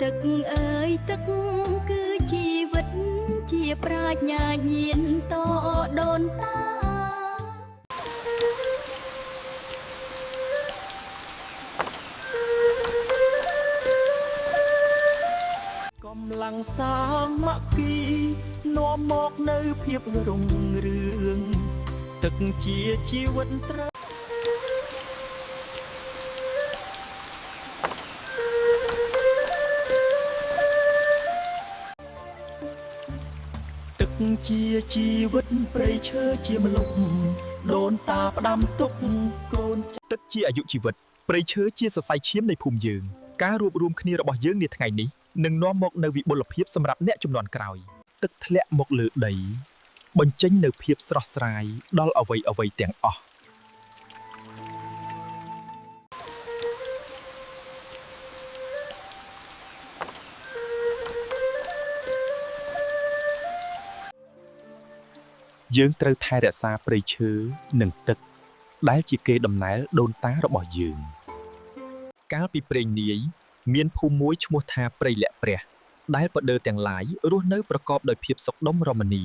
ទឹកអើយទឹកគឺជីវិតជាប្រាជ្ញាញាណតដូនតាកម្លាំងសាមគ្គីនាំមកនៅភាពរុងរឿងទឹកជាជីវិតត្រូវទឹកជាជីវិតព្រៃឈើជាម្លប់ដូនតាផ្ដាំទុកកូនទឹកជាអាយុជីវិតព្រៃឈើជាសរសៃឈាមនៃភូមិយើងការរួបរวมគ្នារបស់យើងនាថ្ងៃនេះនឹងនាំមកនូវវិបុលភាពសម្រាប់អ្នកជំនាន់ក្រោយទឹកធ្លាក់មកលើដីបញ្ចេញនូវភាពស្រស់ស្រាយដល់អ្វីៗទាំងអស់យើងត្រូវថែរក្សាព្រៃឈើនិងទឹកដែលជាកេរដំណែលដូនតារបស់យើងកាលពីព្រេងនាយមានភូមិមួយឈ្មោះថាព្រៃលាក់ព្រះដែលបដិរទាំងឡាយរស់នៅប្រកបដោយភាពសុខដុមរមនា